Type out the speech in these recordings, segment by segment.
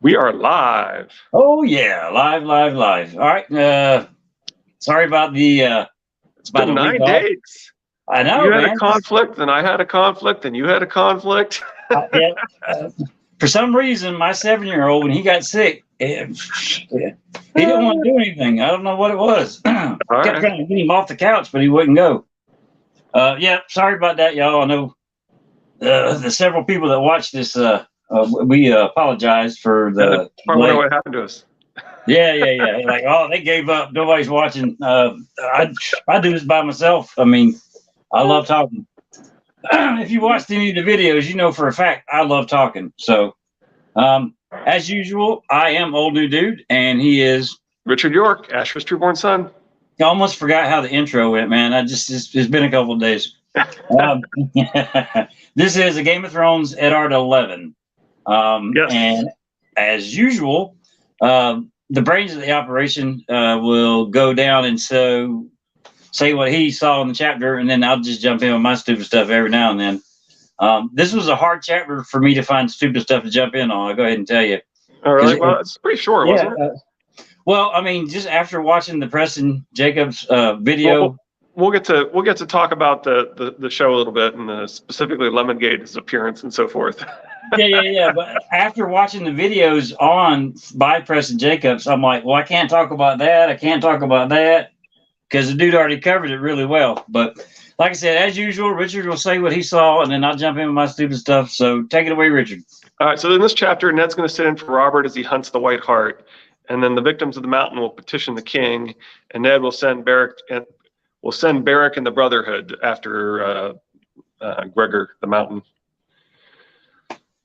We are live. Oh yeah, live. All right. Sorry about the. It's been 9 days. I know, You had man. a conflict, and I had a conflict, and you had a conflict. For some reason, my 7-year-old, when he got sick, he didn't want to do anything. I don't know what it was. Kept trying to get him off the couch, but he wouldn't go. Yeah, sorry about that, y'all. I know the several people that watched this. We apologize for the. I wonder what happened to us. Yeah. Like, oh, they gave up. Nobody's watching. I do this by myself. I mean, I love talking. If you watched any of the videos, you know for a fact I love talking. So, as usual, I am Old New Dude, and he is Richard York, Asher's trueborn son. I almost forgot how the intro went, man. It's been a couple of days. This is a Game of Thrones Eddard 11. Yes. And as usual, the brains of the operation will go down and say what he saw in the chapter, and then I'll just jump in with my stupid stuff every now and then. This was a hard chapter for me to find stupid stuff to jump in on. I'll go ahead and tell you. All right. Well, it's pretty short, wasn't it? Well, I mean, just after watching the Preston Jacobs video. We'll get to talk about the show a little bit, and specifically Lemongate's appearance and so forth. Yeah. But after watching the videos by Preston Jacobs, I'm like, well, I can't talk about that. I can't talk about that because the dude already covered it really well. But like I said, as usual, Richard will say what he saw, and then I'll jump in with my stupid stuff. So take it away, Richard. All right. So in this chapter, Ned's going to sit in for Robert as he hunts the White Hart, and then the victims of the mountain will petition the king, and Ned will send Beric and the Brotherhood after Gregor the Mountain.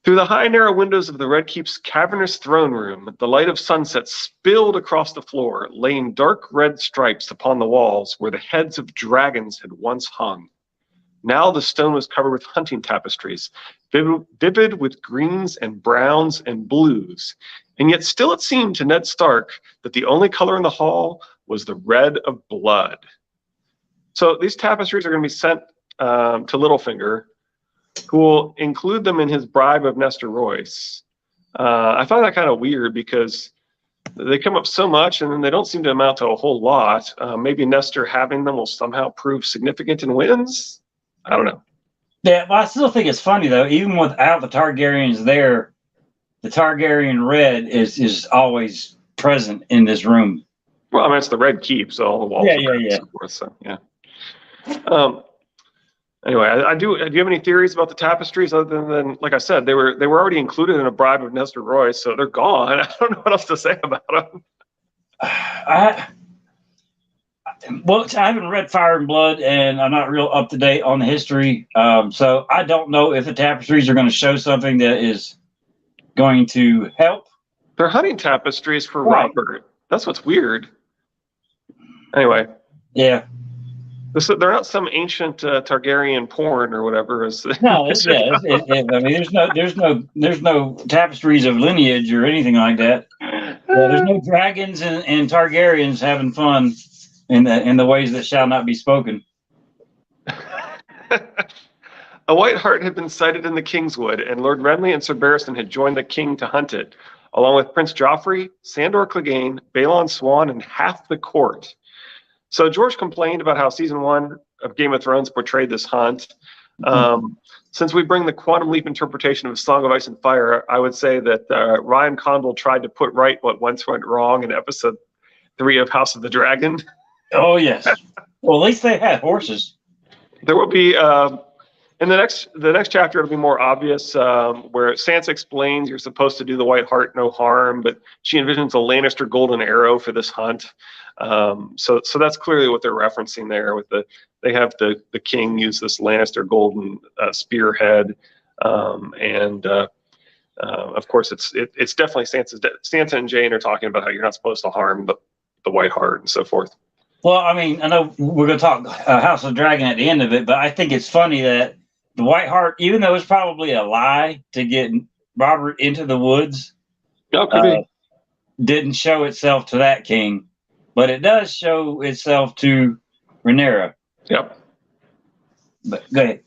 Through the high, narrow windows of the Red Keep's cavernous throne room, the light of sunset spilled across the floor, laying dark red stripes upon the walls where the heads of dragons had once hung. Now the stone was covered with hunting tapestries, vivid with greens and browns and blues, and yet still it seemed to Ned Stark that the only color in the hall was the red of blood. So these tapestries are going to be sent to Littlefinger, who will include them in his bribe of Nestor Royce. I find that kind of weird because they come up so much and then they don't seem to amount to a whole lot. Maybe Nestor having them will somehow prove significant in wins? I don't know. Yeah, but I still think it's funny, though. Even without the Targaryens there, the Targaryen red is always present in this room. Well, I mean, it's the Red Keep, so all the walls are red and so forth, so yeah. Anyway, do you have any theories about the tapestries other than, like I said, they were already included in a bribe of Nestor Royce, so they're gone. I don't know what else to say about them. I haven't read Fire and Blood, and I'm not real up to date on the history, so I don't know if the tapestries are going to show something that is going to help. They're hunting tapestries for Robert. That's what's weird. Anyway. Yeah. They're not some ancient Targaryen porn or whatever. No, I mean, there's no tapestries of lineage or anything like that. There's no dragons and Targaryens having fun in the ways that shall not be spoken. A White Hart had been sighted in the Kingswood, and Lord Renly and Sir Barristan had joined the king to hunt it, along with Prince Joffrey, Sandor Clegane, Balon Swan, and half the court. So George complained about how season 1 of Game of Thrones portrayed this hunt. Since we bring the quantum leap interpretation of Song of Ice and Fire, I would say that Ryan Condal tried to put right what once went wrong in episode 3 of House of the Dragon. Oh, yes. Well, at least they had horses. There will be, in the next chapter, it'll be more obvious, where Sansa explains you're supposed to do the White Hart no harm, but she envisions a Lannister golden arrow for this hunt. So that's clearly what they're referencing there. They have the king use this Lannister golden spearhead, and of course it's definitely Sansa and Jane are talking about how you're not supposed to harm the White Hart and so forth. Well, I mean, I know we're going to talk House of Dragon at the end of it, but I think it's funny that the White Hart, even though it's probably a lie to get Robert into the woods, didn't show itself to that king. But it does show itself to Rhaenyra. Yep. But go ahead.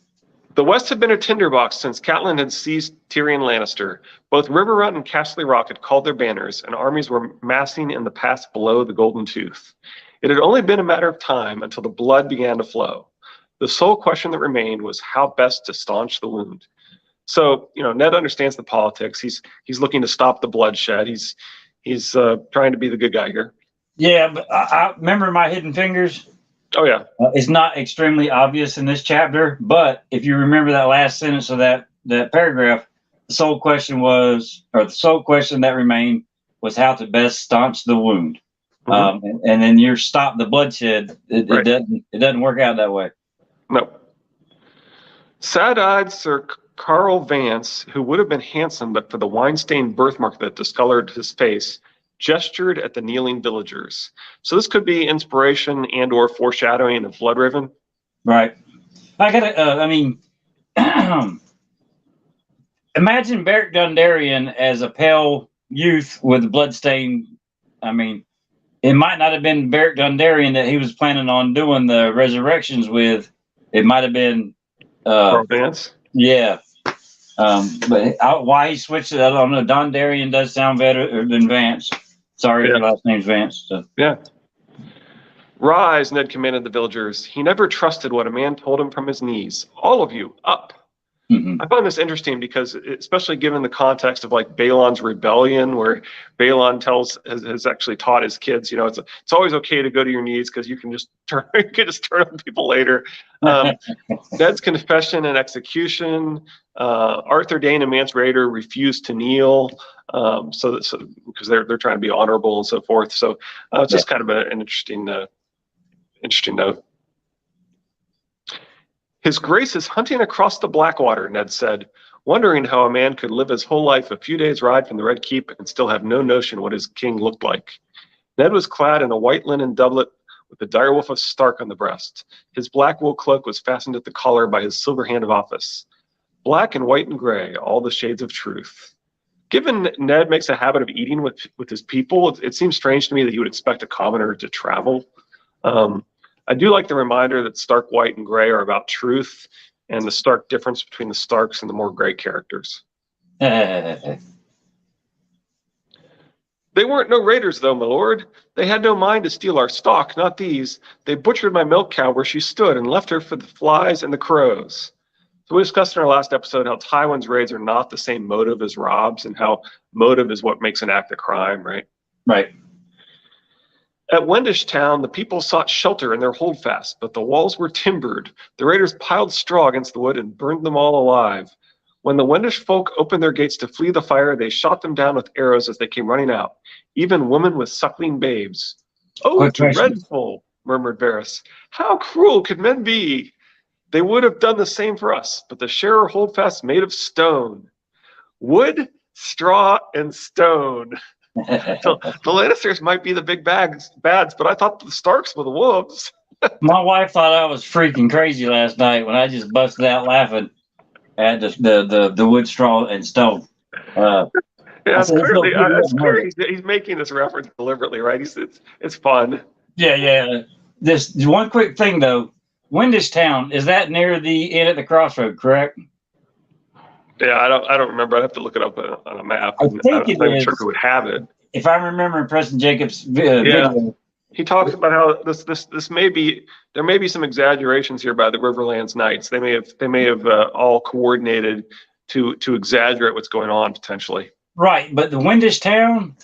The West had been a tinderbox since Catelyn had seized Tyrion Lannister. Both Riverrun and Castle Rock had called their banners, and armies were massing in the pass below the Golden Tooth. It had only been a matter of time until the blood began to flow. The sole question that remained was how best to staunch the wound. So, Ned understands the politics. He's looking to stop the bloodshed. He's trying to be the good guy here. Yeah, but I remember my hidden fingers. Oh yeah, it's not extremely obvious in this chapter, but if you remember that last sentence of that paragraph, the sole question that remained was how to best staunch the wound. And then you stop the bloodshed. It doesn't work out that way. No. Sad-eyed Sir Carl Vance, who would have been handsome but for the wine-stained birthmark that discolored his face, gestured at the kneeling villagers. So this could be inspiration and or foreshadowing of Bloodraven. Right. Imagine Beric Dondarrion as a pale youth with bloodstained. It might not have been Beric Dondarrion that he was planning on doing the resurrections with. It might have been Carl Vance. Yeah. But why he switched it, I don't know. Dondarrion does sound better than Vance. Sorry, your last name's Vance. So. Yeah. Rise, Ned commanded the villagers. He never trusted what a man told him from his knees. All of you, up. I find this interesting because, especially given the context of like Balon's rebellion, where Balon has actually taught his kids, it's always okay to go to your knees because you can just turn on people later. Ned's confession and execution. Arthur Dayne and Mance Rayder refused to kneel, so because they're trying to be honorable and so forth. So it's just kind of an interesting note. His Grace is hunting across the Blackwater, Ned said, wondering how a man could live his whole life a few days' ride from the Red Keep and still have no notion what his king looked like. Ned was clad in a white linen doublet with the direwolf of Stark on the breast. His black wool cloak was fastened at the collar by his silver hand of office. Black and white and gray, all the shades of truth. Given Ned makes a habit of eating with his people, it seems strange to me that he would expect a commoner to travel. I do like the reminder that Stark white and gray are about truth and the stark difference between the Starks and the more gray characters. They weren't no raiders, though, my lord. They had no mind to steal our stock, not these. They butchered my milk cow where she stood and left her for the flies and the crows. So we discussed in our last episode how Tywin's raids are not the same motive as Robb's and how motive is what makes an act a crime, right? Right. At Wendish Town, the people sought shelter in their holdfast, but the walls were timbered. The raiders piled straw against the wood and burned them all alive. When the Wendish folk opened their gates to flee the fire, they shot them down with arrows as they came running out, even women with suckling babes. Oh, dreadful, murmured Varys. How cruel could men be? They would have done the same for us, but the sharer holdfast made of stone. Wood, straw, and stone. So the Lannisters might be the big bads, but I thought the Starks were the wolves. My wife thought I was freaking crazy last night when I just busted out laughing at the wood, straw, and stone. It's clear he's making this reference deliberately, right? It's fun. Yeah. This one quick thing though, Wendish Town, is that near the inn at the crossroad, correct? Yeah, I don't remember. I'd have to look it up on a map. I think I'm sure who would have it. If I remember in Preston Jacobs' video. He talks about how this may be, there may be some exaggerations here by the Riverlands Knights. They may have all coordinated to exaggerate what's going on potentially. Right, but the Wendish Town,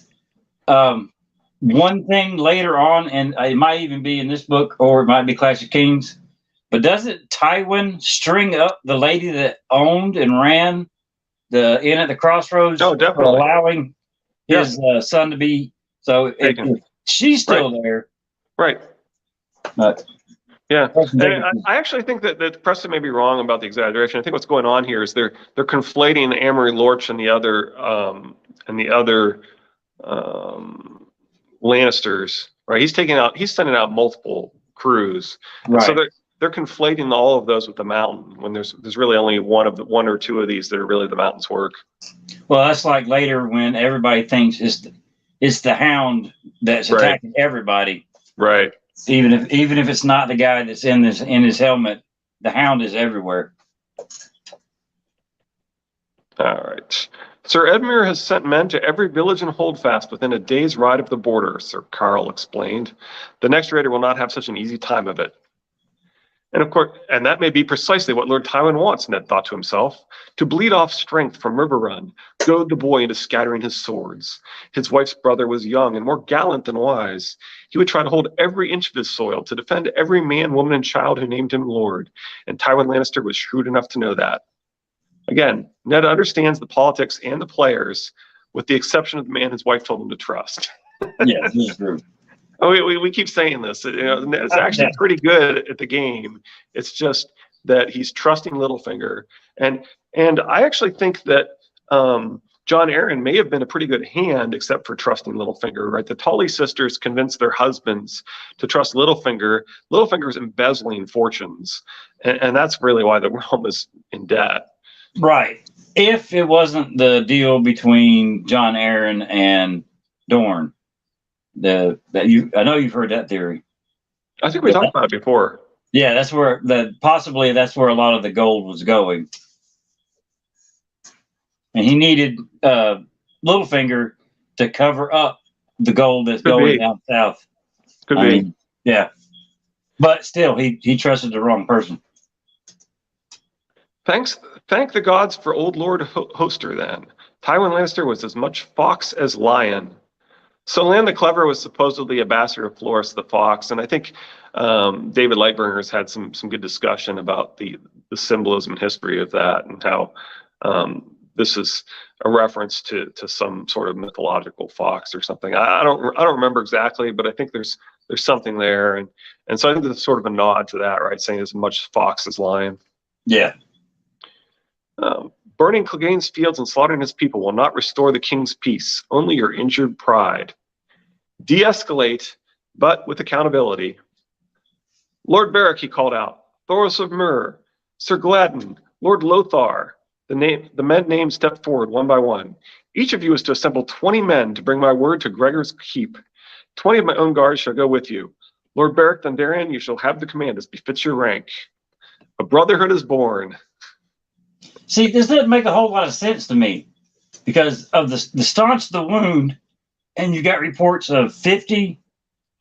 one thing later on, and it might even be in this book or it might be Clash of Kings, but doesn't Tywin string up the lady that owned and ran the inn at the crossroads? Oh, definitely. For allowing his son to be, so if she's still there. Right. Yeah. And I actually think that Preston may be wrong about the exaggeration. I think what's going on here is they're conflating Amory Lorch and the other Lannisters, right? He's sending out multiple crews. Right. So they're conflating all of those with the Mountain when there's really only one or two of these that are really the Mountain's work. Well, that's like later when everybody thinks it's the Hound that's attacking everybody. Right. Even if it's not the guy that's in his helmet, the Hound is everywhere. All right. Sir Edmure has sent men to every village and holdfast within a day's ride of the border, Sir Carl explained. The next raider will not have such an easy time of it. And of course, and that may be precisely what Lord Tywin wants, Ned thought to himself, to bleed off strength from River Run, goad the boy into scattering his swords. His wife's brother was young and more gallant than wise. He would try to hold every inch of his soil, to defend every man, woman, and child who named him Lord. And Tywin Lannister was shrewd enough to know that. Again, Ned understands the politics and the players, with the exception of the man his wife told him to trust. Yeah, this is true. Oh, we keep saying this. Ned's actually pretty good at the game. It's just that he's trusting Littlefinger, and I actually think that John Arryn may have been a pretty good hand, except for trusting Littlefinger. Right? The Tully sisters convinced their husbands to trust Littlefinger. Littlefinger's embezzling fortunes, and that's really why the realm is in debt. Right. If it wasn't the deal between John Arryn and Dorne, I know you've heard that theory. I think we talked about it before. Yeah, that's where possibly that's where a lot of the gold was going, and he needed Littlefinger to cover up the gold that's going down south. Could be. Yeah, but still, he trusted the wrong person. Thank the gods for old Lord Hoster, then. Tywin Lannister was as much fox as lion. So Lan the Clever was supposedly a bastard of Floris the Fox, and I think David Lightbringer's had some good discussion about the symbolism and history of that, and how this is a reference to some sort of mythological fox or something. I don't remember exactly, but I think there's something there, and so I think there's sort of a nod to that, right? Saying as much fox as lion. Yeah. Burning Clegane's fields and slaughtering his people will not restore the king's peace, only your injured pride. De-escalate, but with accountability. Lord Beric, he called out, Thoros of Myr, Sir Gladden, Lord Lothar. The men named stepped forward one by one. Each of you is to assemble 20 men to bring my word to Gregor's keep. 20 of my own guards shall go with you. Lord Beric Dondarrion, you shall have the command as befits your rank. A brotherhood is born. See, this doesn't make a whole lot of sense to me because of the staunch the wound, and you got reports of 50,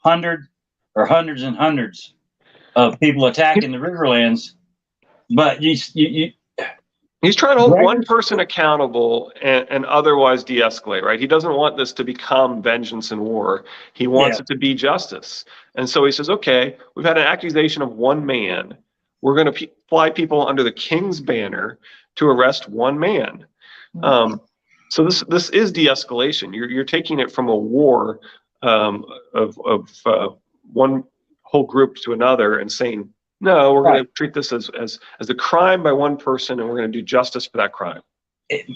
100, or hundreds and hundreds of people attacking the Riverlands. But he's trying to hold one person accountable and otherwise de-escalate, right? He doesn't want this to become vengeance and war. He wants it to be justice. And so he says, okay, we've had an accusation of one man. We're going to fly people under the king's banner to arrest one man. So this is de-escalation. You're taking it from a war of one whole group to another and saying, no, we're going to treat this as a crime by one person, and we're going to do justice for that crime.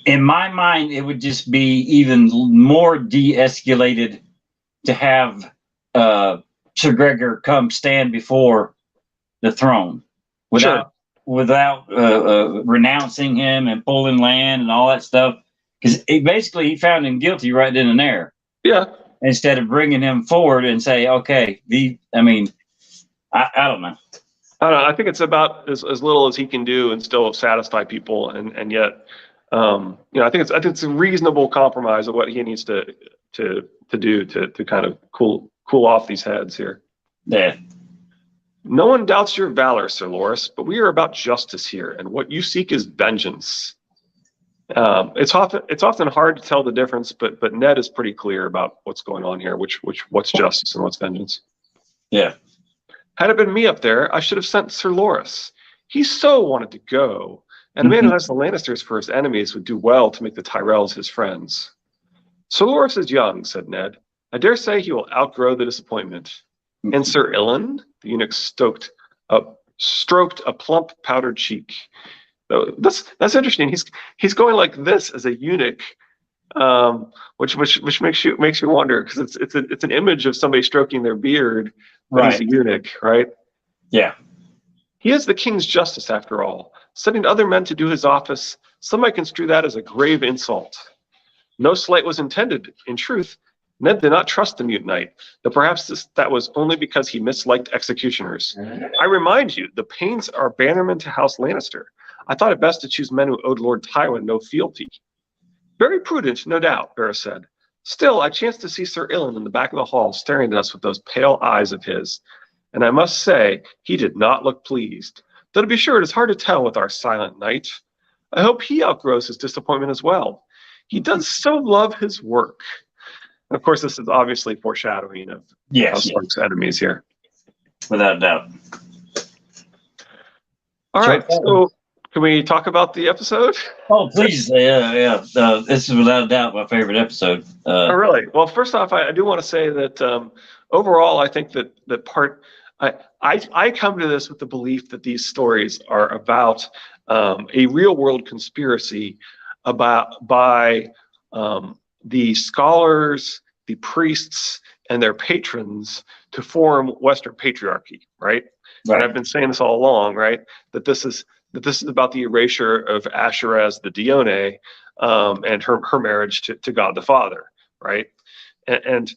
In my mind, it would just be even more de-escalated to have Sir Gregor come stand before the throne without renouncing him and pulling land and all that stuff, because he found him guilty right then and there. Yeah. Instead of bringing him forward and say, okay, I don't know. I think it's about as little as he can do and still satisfy people, and yet, I think it's a reasonable compromise of what he needs to do to kind of cool off these heads here. Yeah. No one doubts your valor, Sir Loras, but we are about justice here, and what you seek is vengeance. It's often hard to tell the difference, but Ned is pretty clear about what's going on here, what's justice and what's vengeance. Yeah. Had it been me up there, I should have sent Sir Loras. He so wanted to go, and a man who has the Lannisters for his enemies would do well to make the Tyrells his friends. Sir Loras is young, said Ned. I dare say he will outgrow the disappointment. And Sir Ilyn, the eunuch stroked a plump powdered cheek. That's interesting. He's going like this as a eunuch, which makes you wonder, because it's an image of somebody stroking their beard. Right. He's a eunuch, right? Yeah. He is the king's justice, after all. Sending other men to do his office, some might construe that as a grave insult. No slight was intended. In truth, Ned did not trust the mute knight, though perhaps that was only because he misliked executioners. I remind you, the Paynes are bannermen to House Lannister. I thought it best to choose men who owed Lord Tywin no fealty. Very prudent, no doubt, Varys said. Still, I chanced to see Sir Ilan in the back of the hall staring at us with those pale eyes of his, and I must say he did not look pleased. Though to be sure, it is hard to tell with our silent knight. I hope he outgrows his disappointment as well. He does so love his work. And of course, this is obviously foreshadowing of Stark's enemies here. Without a doubt. All right, so can we talk about the episode? Oh, please. Yeah. This is without a doubt my favorite episode. Oh, really? Well, first off, I do want to say that overall, I think that I come to this with the belief that these stories are about a real world conspiracy by the scholars, the priests, and their patrons to form Western patriarchy, right? And I've been saying this all along, right? That this is about the erasure of Asherez the Dione and her marriage to God the Father, right? And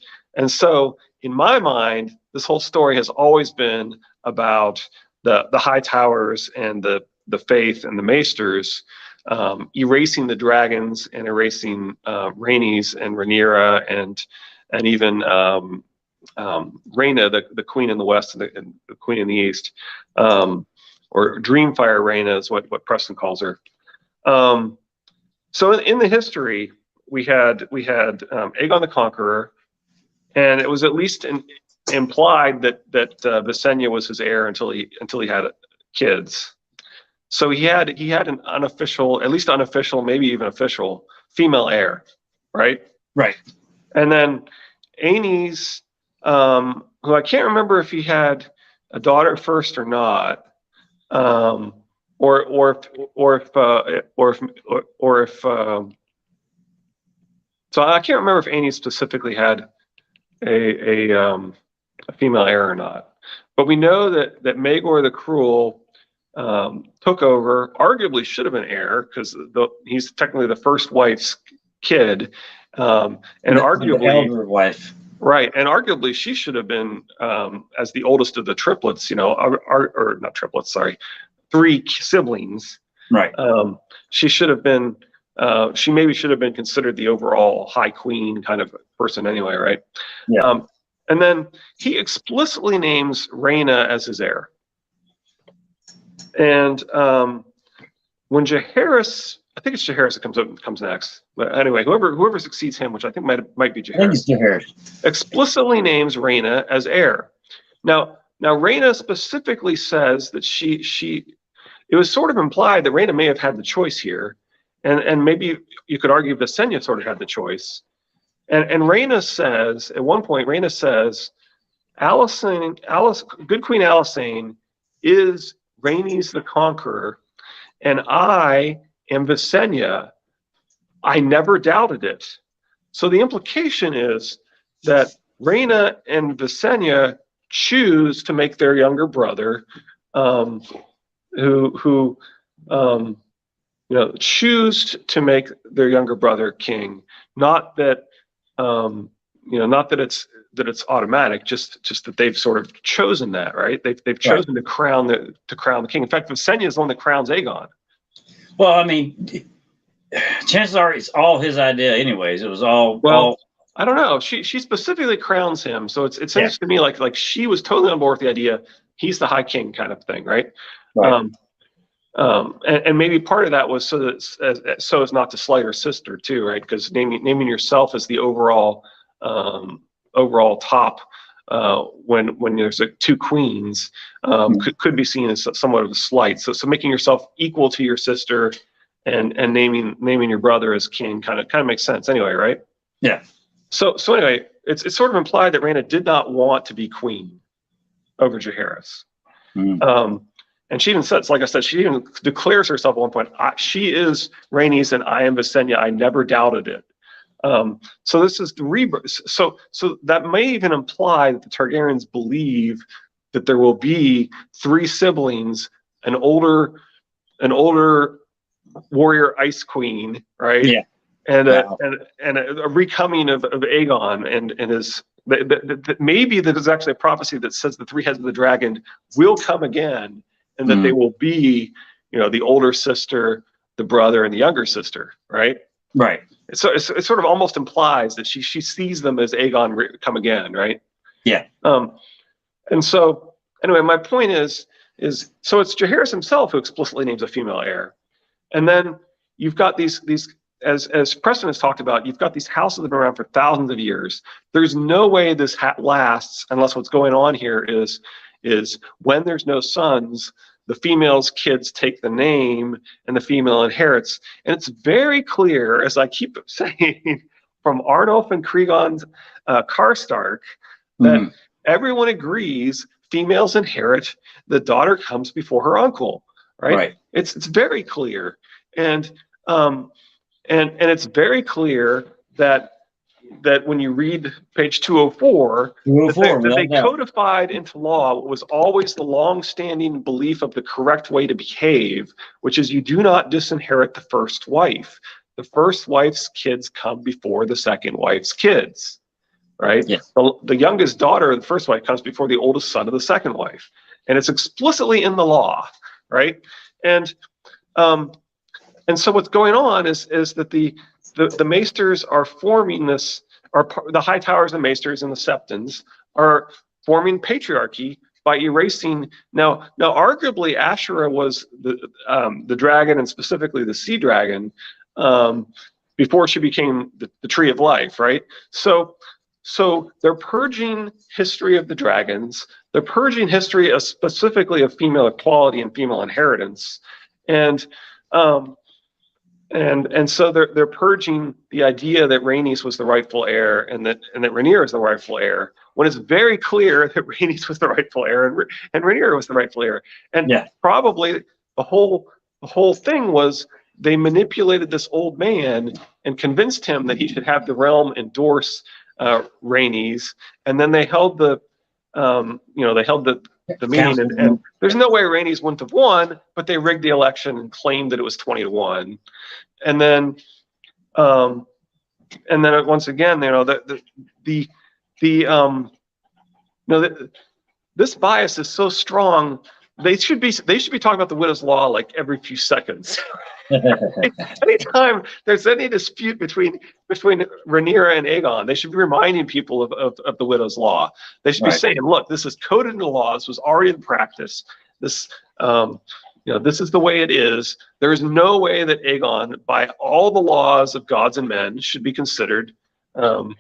so in my mind, this whole story has always been about the High Towers and the Faith and the Maesters erasing the dragons and erasing Rhaenys and Rhaenyra and even Rhaena, the queen in the west and the queen in the east, or Dreamfire Rhaena is what Preston calls her. So in the history, we had Aegon the Conqueror, and it was at least implied that Visenya was his heir until he had kids. So he had an unofficial, at least unofficial, maybe even official female heir, right? Right. And then Aenys, who I can't remember if he had a daughter first or not, or if so I can't remember if Aenys specifically had a female heir or not. But we know that Maegor the Cruel took over, arguably should have been heir because he's technically the first wife's kid, and arguably the elder wife. Right, and arguably she should have been as the oldest of the triplets, or not triplets, sorry, 3 siblings. Right. She should have been. She maybe should have been considered the overall high queen kind of person anyway, right? Yeah. And then he explicitly names Rhaena as his heir. And when Jaehaerys, I think it's Jaehaerys that comes next. But anyway, whoever succeeds him, which I think might be Jaehaerys, I think it's Jaehaerys, explicitly names Rhaena as heir. Now Rhaena specifically says that it was sort of implied that Rhaena may have had the choice here, and maybe you could argue Visenya sort of had the choice. And Rhaena says at one point, good Queen Alysanne is Rhaenys the Conqueror, and I am Visenya. I never doubted it. So the implication is that Rhaena and Visenya choose to make their younger brother, choose to make their younger brother king. Not that it's automatic, just that they've sort of chosen that, right? They've chosen to crown the king. In fact, Visenya is the one that crowns Aegon. Well, I mean, chances are it's all his idea, anyways. It was all. Well, I don't know. She specifically crowns him, so it seems to me like she was totally on board with the idea. He's the High King kind of thing, right? Right. And maybe part of that was so as not to slight her sister too, right? Because naming yourself as the overall top when there's 2 queens could be seen as somewhat of a slight. So making yourself equal to your sister and naming your brother as king kind of makes sense anyway, right? Yeah. So anyway, it's sort of implied that Rhaena did not want to be queen over Jaehaerys. And she even says, like I said, she even declares herself at one point, she is Rhaenys and I am Visenya. I never doubted it. So this is the rebirth. So that may even imply that the Targaryens believe that there will be 3 siblings, an older warrior ice queen, right? Yeah. And a recoming of Aegon and his. Maybe there's actually a prophecy that says the 3 heads of the dragon will come again, and that they will be, the older sister, the brother, and the younger sister, right? Right. So it sort of almost implies that she sees them as Aegon come again, right? Yeah. And so anyway, my point is so it's Jaehaerys himself who explicitly names a female heir, and then you've got these as Preston has talked about, you've got these houses that have been around for thousands of years. There's no way this lasts unless what's going on here is when there's no sons, the female's kids take the name and the female inherits. And it's very clear, as I keep saying, from Arnulf and Cregon's Karstark, that everyone agrees females inherit, the daughter comes before her uncle, right? It's very clear. And it's very clear that when you read page 204, that they codified into law what was always the long-standing belief of the correct way to behave, which is you do not disinherit the first wife. The first wife's kids come before the second wife's kids, right? Yes. The youngest daughter of the first wife comes before the oldest son of the second wife. And it's explicitly in the law, right? And so what's going on is that the Maesters are forming this, the High Towers and Maesters and the Septons are forming patriarchy by erasing. Now arguably Ashera was the dragon, and specifically the sea dragon, before she became the Tree of Life, right? So they're purging history of the dragons. They're purging history specifically of female equality and female inheritance, and so they're purging the idea that Rhaenys was the rightful heir and that Rhaenyra is the rightful heir, when it's very clear that Rhaenys was the rightful heir and Rhaenyra was the rightful heir. And probably the whole thing was they manipulated this old man and convinced him that he should have the realm endorse Rhaenys, and then they held the meeting, and there's no way Rhaenys wouldn't have won, but they rigged the election and claimed that it was 20-1, and then once again, this bias is so strong. They should be talking about the widow's law like every few seconds. Anytime there's any dispute between Rhaenyra and Aegon, they should be reminding people of the widow's law. They should be saying, look, this is coded into law. This was already in practice. This this is the way it is. There is no way that Aegon, by all the laws of gods and men, should be considered the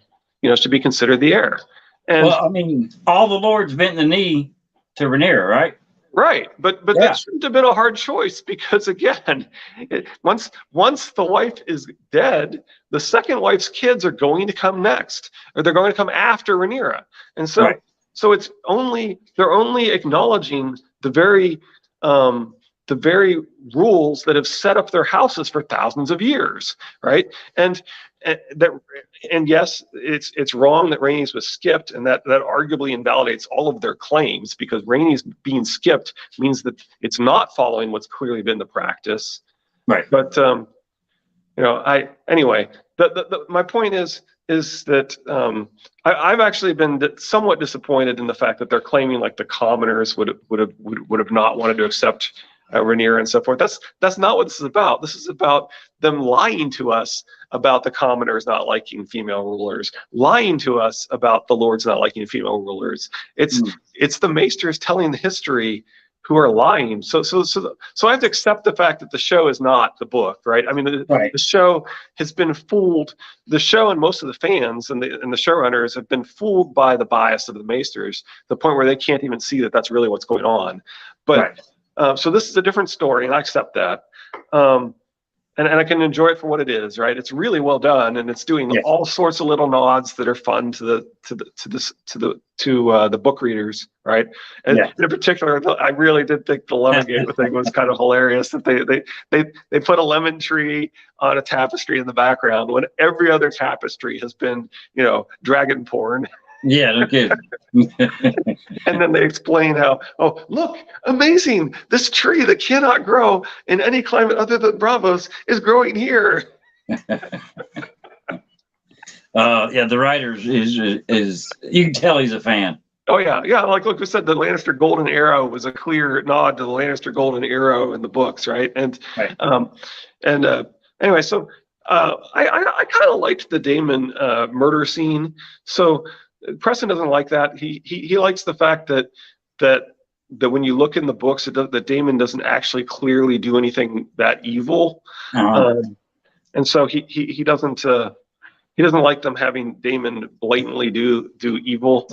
heir. And well, I mean, all the lords bent the knee to Rhaenyra, right? Right, but that shouldn't have been a hard choice, because again, once the wife is dead, the second wife's kids are going to come next, or they're going to come after Rhaenyra, and so they're only acknowledging the very rules that have set up their houses for thousands of years, right? And yes, it's wrong that Rhaenys was skipped, and that arguably invalidates all of their claims, because Rhaenys being skipped means that it's not following what's clearly been the practice. Right. But my point is that I've actually been somewhat disappointed in the fact that they're claiming like the commoners would have not wanted to accept Rhaenyra and so forth. That's not what this is about. This is about them lying to us about the commoners not liking female rulers, lying to us about the lords not liking female rulers. It's the Maesters telling the history who are lying. So I have to accept the fact that the show is not the book, right? I mean, the show has been fooled. The show and most of the fans and the showrunners have been fooled by the bias of the Maesters, to the point where they can't even see that that's really what's going on. But so this is a different story, and I accept that. And I can enjoy it for what it is, right? It's really well done, and it's doing all sorts of little nods that are fun to the book readers, right? And in particular, I really did think the lemon gate thing was kind of hilarious. That they put a lemon tree on a tapestry in the background when every other tapestry has been, dragon porn. Yeah, no kidding. And then they explain how, oh, look, amazing, this tree that cannot grow in any climate other than Bravos is growing here. The writer is you can tell he's a fan. Oh yeah, yeah. Like we said, the Lannister golden arrow was a clear nod to the Lannister golden arrow in the books, right? Right. Um, and anyway, so I kind of liked the Daemon murder scene. So Preston doesn't like that. He likes the fact that that when you look in the books, that Daemon doesn't actually clearly do anything that evil, Uh-huh. and so he doesn't like them having Daemon blatantly do evil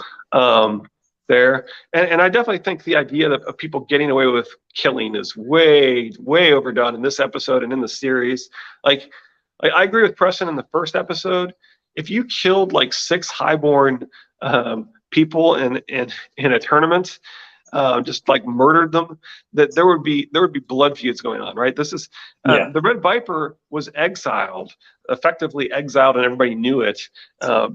there. And I definitely think the idea of people getting away with killing is way overdone in this episode and in the series. Like I agree with Preston in the first episode. If you killed like 6 highborn people in a tournament, just like murdered them, that there would be blood feuds going on, right? This is the Red Viper was effectively exiled, and everybody knew it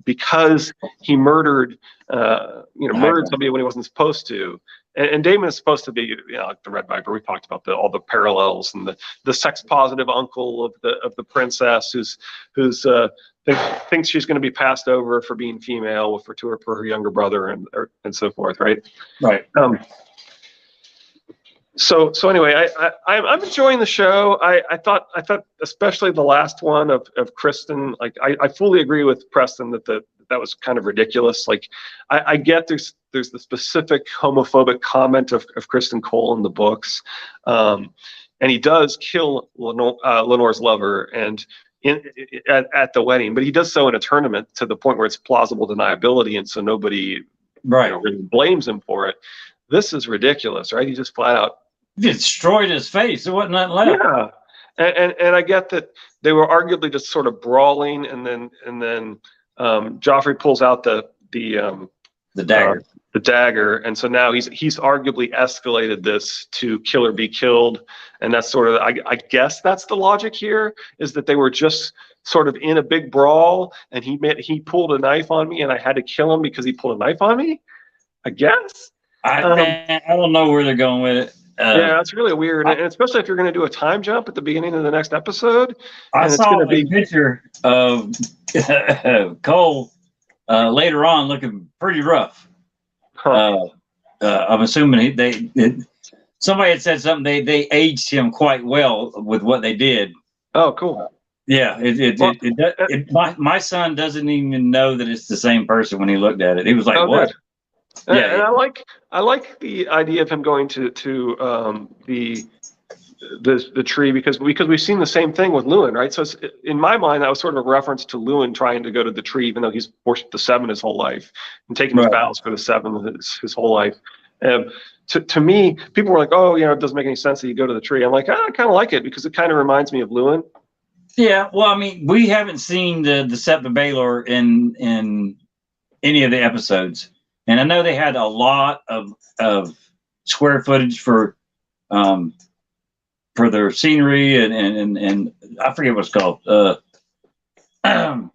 because he murdered somebody when he wasn't supposed to. And Damon is supposed to be, like the Red Viper. We talked about all the parallels and the sex positive uncle of the princess who's thinks she's going to be passed over for being female for her younger brother and so forth, right? Right. So anyway, I'm enjoying the show. I thought especially the last one of Kristen. Like I fully agree with Preston that was kind of ridiculous. Like I get there's the specific homophobic comment of Kristen Cole in the books, and he does kill Lenore's lover and at the wedding, but he does so in a tournament to the point where it's plausible deniability, and so nobody really blames him for it. This is ridiculous, right? He just flat out destroyed his face. There wasn't nothing left. Yeah, and I get that they were arguably just sort of brawling, and then Joffrey pulls out the dagger. The dagger, and so now he's arguably escalated this to kill or be killed, and that's sort of I guess that's the logic here, is that they were just sort of in a big brawl, and he pulled a knife on me, and I had to kill him because he pulled a knife on me. I guess. I don't know where they're going with it. Yeah, it's really weird, and especially if you're going to do a time jump at the beginning of the next episode. I saw a picture of Cole later on looking pretty rough. Huh. I'm assuming somebody had said something. They aged him quite well with what they did. Oh, cool. Yeah, my son doesn't even know that it's the same person when he looked at it. He was like, "What?" Good. Yeah, and I like the idea of him going to the tree because we've seen the same thing with Lewin, right? So in my mind, that was sort of a reference to Lewin trying to go to the tree, even though he's worshipped the Seven his whole life and taken his vows for the Seven his whole life. To me, people were like, "Oh, it doesn't make any sense that you go to the tree." I'm like, I kind of like it because it kind of reminds me of Lewin. Yeah, well, I mean, we haven't seen the Sept of Baelor in any of the episodes. And I know they had a lot of square footage for their scenery and I forget what it's called.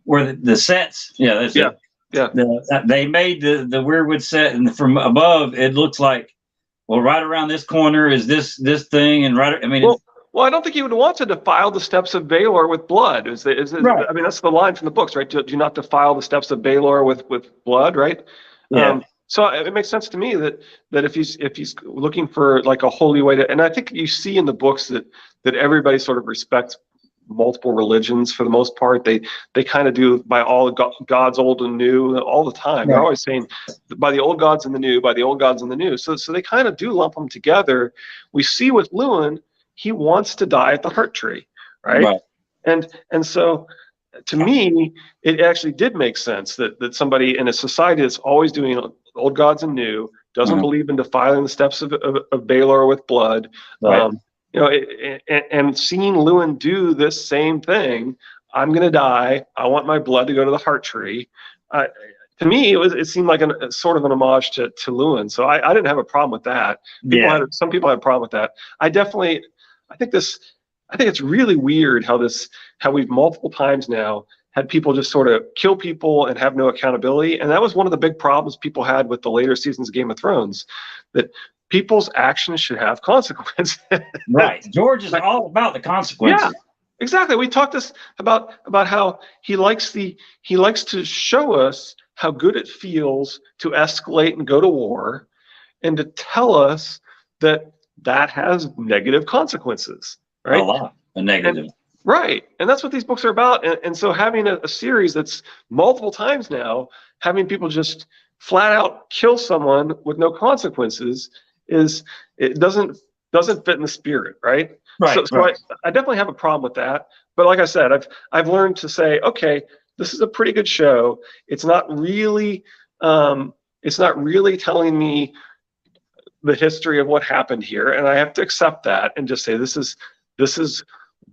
Where the sets, yeah. They made the Weirwood set, and from above it looks like, well, right around this corner is this thing, and right. I mean, well, I don't think you would want to defile the steps of Baelor with blood. Right. I mean, that's the line from the books, right? Do not defile the steps of Baelor with blood, right? Yeah. So it makes sense to me that if he's looking for like a holy way to, and I think you see in the books that everybody sort of respects multiple religions for the most part. They kind of do by all gods old and new all the time. Right. They're always saying by the old gods and the new, by the old gods and the new. So they kind of do lump them together. We see with Lewin, he wants to die at the heart tree, right? And so, to me, it actually did make sense that somebody in a society that's always doing old gods and new, doesn't believe in defiling the steps of Baelor with blood, right. And seeing Lewin do this same thing, I'm going to die. I want my blood to go to the heart tree. To me, it seemed like a sort of an homage to Lewin. So I didn't have a problem with that. Some people had a problem with that. I think it's really weird how we've multiple times now had people just sort of kill people and have no accountability. And that was one of the big problems people had with the later seasons of Game of Thrones, that people's actions should have consequences. Right. George is all about the consequences. Yeah, exactly. We talked about how he likes to show us how good it feels to escalate and go to war, and to tell us that that has negative consequences, right? A lot of negative. Right. And that's what these books are about. And so having a series that's multiple times now, having people just flat out kill someone with no consequences it doesn't fit in the spirit, right? Right. So I definitely have a problem with that. But like I said, I've learned to say, okay, this is a pretty good show. It's not really telling me the history of what happened here, and I have to accept that and just say this is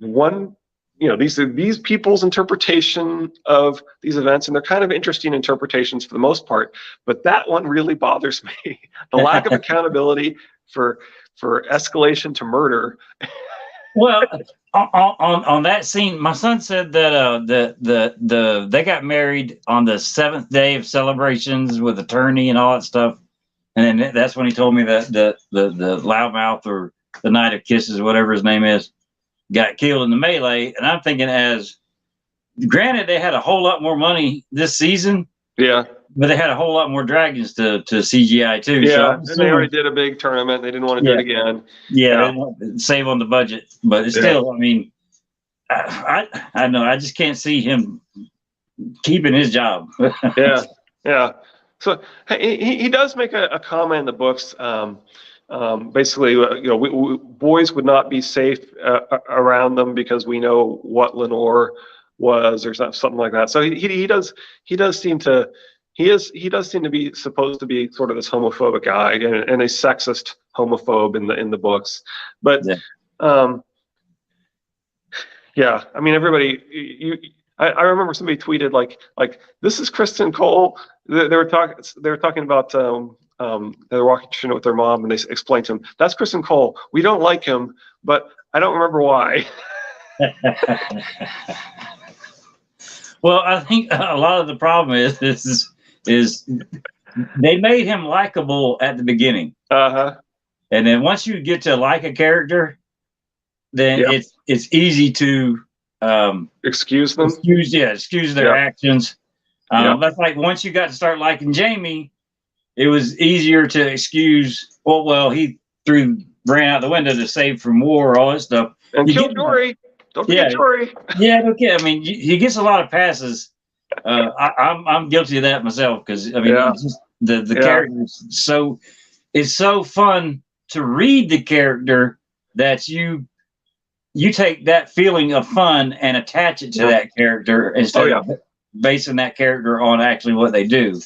one, these are these people's interpretation of these events, and they're kind of interesting interpretations for the most part, but that one really bothers me. The lack of accountability for escalation to murder. Well, on that scene, my son said that they got married on the 7th day of celebrations with attorney and all that stuff, and then that's when he told me that the loudmouth, or the Night of Kisses, whatever his name is, got killed in the melee. And I'm thinking, granted, they had a whole lot more money this season. Yeah. But they had a whole lot more dragons to CGI too. Yeah, so and they already did a big tournament. They didn't want to do it again. Yeah, they didn't want to save on the budget. But still, I mean, I know, I just can't see him keeping his job. Yeah. So he does make a comment in the books. Basically, boys would not be safe around them because we know what Lenore was, or something like that. So he does seem to. He does seem to be supposed to be sort of this homophobic guy, and a sexist homophobe in the books. But I mean, everybody. I remember somebody tweeted like this is Kristen Cole. They were talking about they were walking through with their mom, and they explained to him, that's Kristen Cole. We don't like him, but I don't remember why. Well, I think a lot of the problem is they made him likable at the beginning. And then once you get to like a character, then it's easy to excuse them. Excuse their actions. That's like once you got to start liking Jamie, it was easier to excuse. Well, he ran out the window to save from war, all that stuff. And kill Jory. Don't forget Jory. Yeah, okay. I mean, he gets a lot of passes. I'm guilty of that myself, because I mean, the character is so fun to read the character that you take that feeling of fun and attach it to that character instead of basing that character on actually what they do.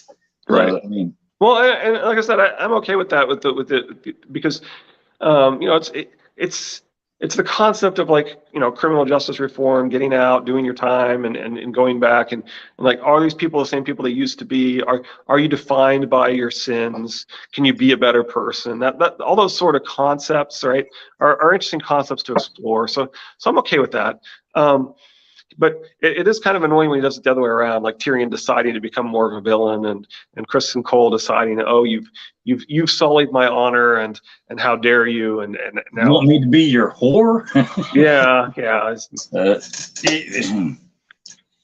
Right. So, I mean, well, and like I said, I'm okay with that with it because it's the concept of criminal justice reform, getting out, doing your time, and going back, and like, are these people the same people they used to be? Are you defined by your sins? Can you be a better person? That all those sort of concepts, right, are interesting concepts to explore. So I'm okay with that. But it is kind of annoying when he does it the other way around, like Tyrion deciding to become more of a villain, and Kristen Cole deciding, oh, you've sullied my honor, and how dare you, and now you want me to be your whore? yeah.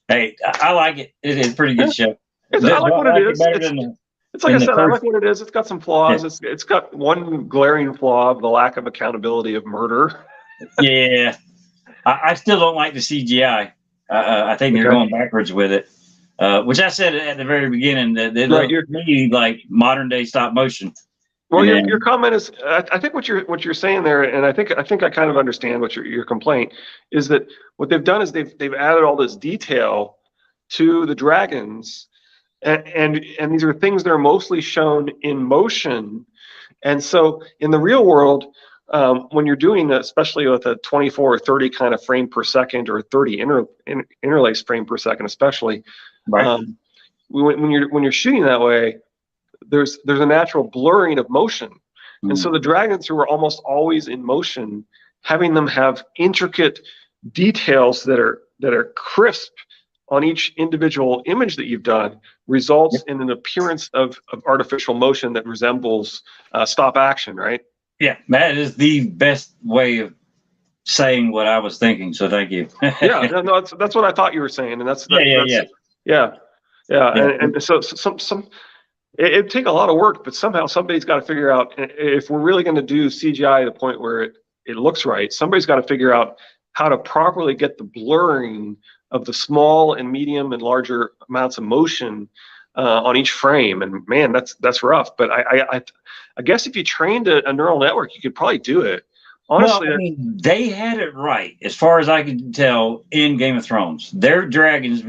Hey, I like it. It is a pretty good show. I like what it is. It's like I said, I like what it is. It's got some flaws. Yeah. It's got one glaring flaw of the lack of accountability of murder. Yeah. I still don't like the CGI. I think they're going backwards with it, which I said at the very beginning that they look to me like modern day stop motion. Well, your comment is, I think what you're saying there, and I think I kind of understand what your complaint is, that what they've done is they've added all this detail to the dragons, and these are things that are mostly shown in motion, and so in the real world. When you're doing that, especially with a 24 or 30 kind of frame per second, or 30 interlaced frame per second, especially, right. When you're shooting that way, there's a natural blurring of motion, and so the dragons, who are almost always in motion, having them have intricate details that are crisp on each individual image that you've done results in an appearance of artificial motion that resembles stop action, right? Yeah, that is the best way of saying what I was thinking. So thank you. Yeah, no, that's what I thought you were saying, and that's. Yeah. Yeah, Yeah. and so some it'd take a lot of work, but somehow somebody's got to figure out if we're really going to do CGI to the point where it looks right. Somebody's got to figure out how to properly get the blurring of the small and medium and larger amounts of motion on each frame. And man, that's rough. But I guess if you trained a neural network, you could probably do it. Honestly, well, I mean, they had it right as far as I can tell in Game of Thrones. Their dragons,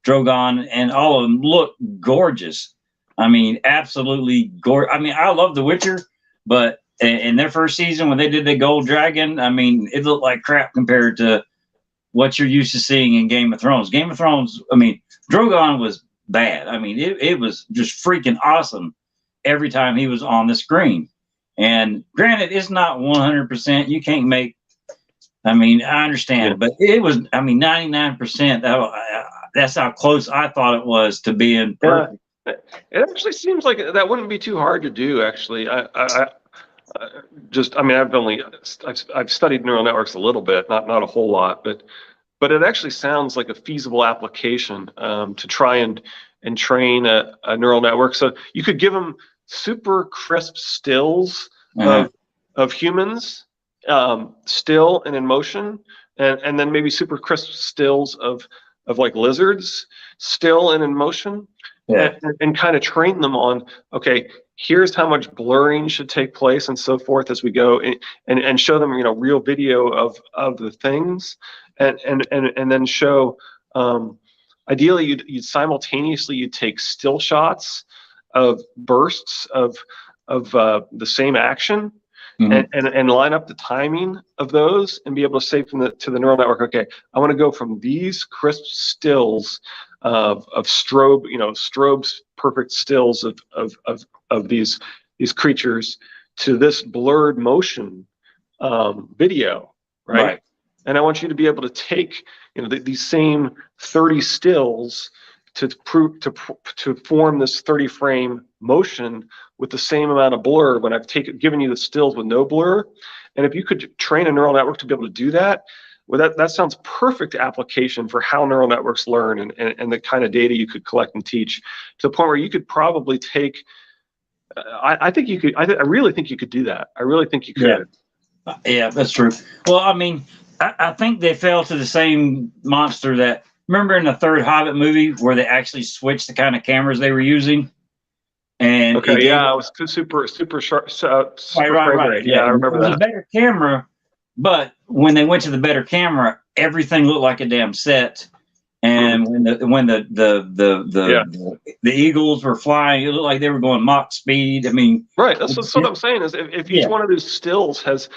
Drogon, and all of them look gorgeous. I mean, absolutely gorgeous. I mean, I love The Witcher, but in their first season when they did the Gold Dragon, I mean, it looked like crap compared to what you're used to seeing in Game of Thrones. Game of Thrones, I mean, Drogon was bad. I mean, it was just freaking awesome every time he was on the screen. And granted, it's not 100%. You can't make, I mean, I understand, but it was, I mean, 99%. That's how close I thought it was to being perfect. It actually seems like that wouldn't be too hard to do, actually. I mean, I've studied neural networks a little bit, not a whole lot, but it actually sounds like a feasible application to try and train a neural network. So you could give them super crisp stills of humans, still and in motion, and then maybe super crisp stills of like lizards, still and in motion, and kind of train them on, okay, here's how much blurring should take place and so forth as we go, and show them, real video of the things, and then show, ideally you'd simultaneously take still shots of bursts of the same action, and line up the timing of those and be able to say to the neural network, okay, I want to go from these crisp stills of Strobe's perfect stills of these creatures to this blurred motion video, right? And I want you to be able to take these same 30 stills to form this 30 frame motion with the same amount of blur when I've given you the stills with no blur. And if you could train a neural network to be able to do that, well, that sounds perfect application for how neural networks learn and the kind of data you could collect and teach, to the point where you could probably take, I really think you could do that. I really think you could. Yeah, that's true. Well, I mean, I think they fell to the same monster that, remember in the third Hobbit movie where they actually switched the kind of cameras they were using? And it was super sharp. Right. Yeah, I remember that. It was a better camera, but when they went to the better camera, everything looked like a damn set. And when the eagles were flying, it looked like they were going Mach speed. I mean, right. That's what I'm saying is if each one of those stills has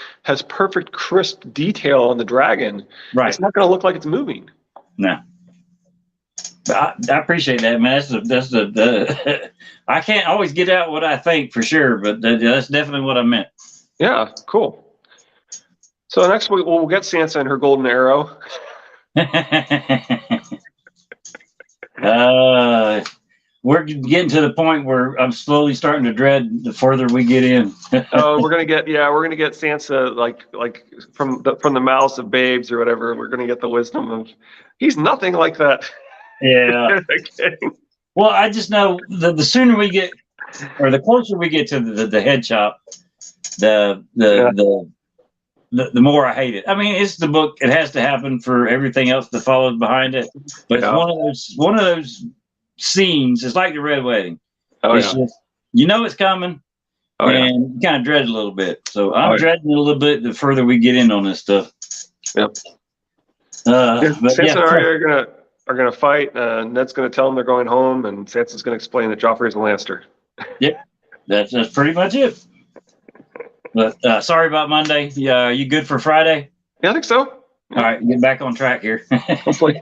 perfect crisp detail on the dragon, it's not going to look like it's moving. No. But I appreciate that, man. That's the I can't always get out what I think for sure, but that's definitely what I meant. Yeah, cool. So next we'll get Sansa and her golden arrow. We're getting to the point where I'm slowly starting to dread the further we get in. we're gonna get Sansa like from the mouths of babes or whatever. We're gonna get the wisdom of, he's nothing like that. Yeah. Okay. Well, I just know the sooner we get, or the closer we get to the head chop, the more I hate it. I mean, it's the book; it has to happen for everything else that follows behind it. But it's one of those scenes. It's like the Red Wedding. Just, it's coming, and you kind of dread it a little bit. So I'm dreading it a little bit the further we get in on this stuff. Yep. Sansa and Arya are gonna fight. Ned's gonna tell them they're going home, and Sansa's gonna explain that Joffrey's a Lannister. Yep, that's pretty much it. But sorry about Monday. Yeah, are you good for Friday? Yeah, I think so. All right, get back on track here. Hopefully.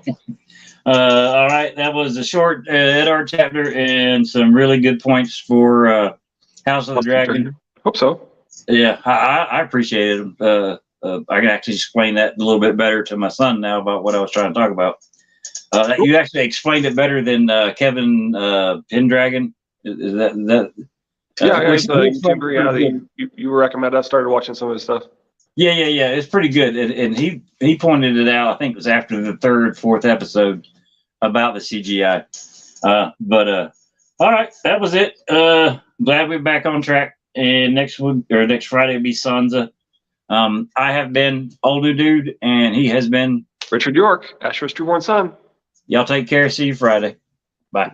All right, that was a short Eddard chapter and some really good points for House of the Dragon. Hope so. Yeah, I appreciate it. I can actually explain that a little bit better to my son now about what I was trying to talk about. You actually explained it better than Kevin Pendragon. Is that? He's a YouTuber. You recommend. I started watching some of his stuff. Yeah. It's pretty good, and he pointed it out. I think it was after the third, fourth episode about the CGI. All right, that was it. Glad we're back on track. And next week or next Friday will be Sansa. I have been Old New Dude, and he has been Richard York, Asher's Newborn Son. Y'all take care. See you Friday. Bye.